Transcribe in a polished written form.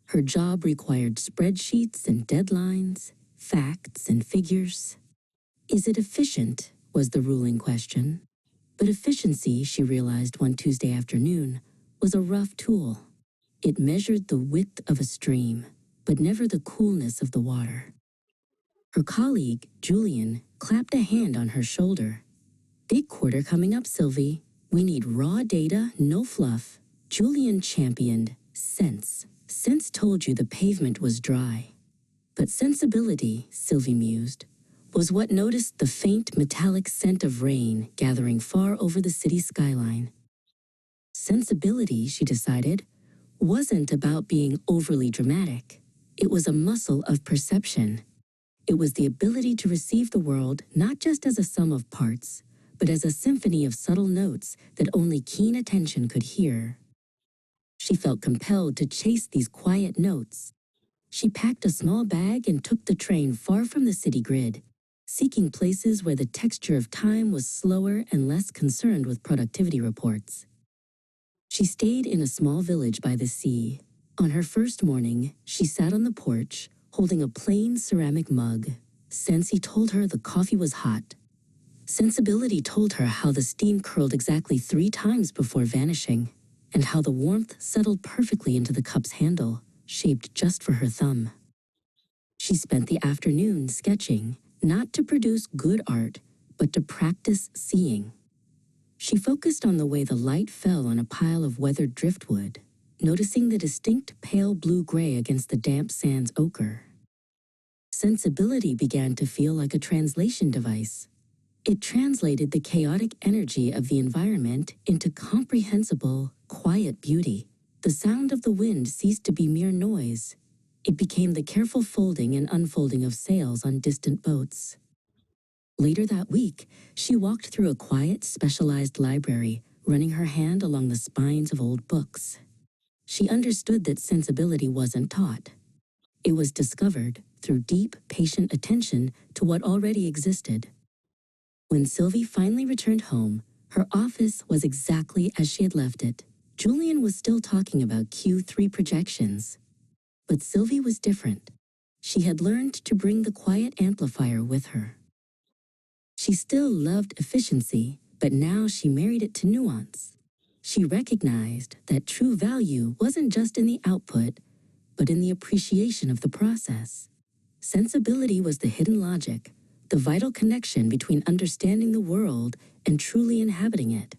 Her job required spreadsheets and deadlines, facts and figures. Is it efficient, was the ruling question. But efficiency, she realized one Tuesday afternoon, was a rough tool. It measured the width of a stream, but never the coolness of the water. Her colleague, Julian, clapped a hand on her shoulder. Big quarter coming up, Sylvie. We need raw data, no fluff. Julian championed sense. Sense told you the pavement was dry. But sensibility, Sylvie mused, was what noticed the faint metallic scent of rain gathering far over the city skyline. Sensibility, she decided, wasn't about being overly dramatic. It was a muscle of perception. It was the ability to receive the world not just as a sum of parts, but as a symphony of subtle notes that only keen attention could hear. She felt compelled to chase these quiet notes. She packed a small bag and took the train far from the city grid, seeking places where the texture of time was slower and less concerned with productivity reports. She stayed in a small village by the sea. On her first morning, she sat on the porch, holding a plain ceramic mug. Sensi told her the coffee was hot. Sensibility told her how the steam curled exactly 3 times before vanishing, and how the warmth settled perfectly into the cup's handle, shaped just for her thumb. She spent the afternoon sketching, not to produce good art, but to practice seeing. She focused on the way the light fell on a pile of weathered driftwood, noticing the distinct pale blue-gray against the damp sand's ochre. Sensibility began to feel like a translation device. It translated the chaotic energy of the environment into comprehensible, quiet beauty. The sound of the wind ceased to be mere noise. It became the careful folding and unfolding of sails on distant boats. Later that week, she walked through a quiet, specialized library, running her hand along the spines of old books. She understood that sensibility wasn't taught. It was discovered through deep, patient attention to what already existed. When Sylvie finally returned home, her office was exactly as she had left it. Julian was still talking about Q3 projections. But Sylvie was different. She had learned to bring the quiet amplifier with her. She still loved efficiency, but now she married it to nuance. She recognized that true value wasn't just in the output, but in the appreciation of the process. Sensibility was the hidden logic, the vital connection between understanding the world and truly inhabiting it.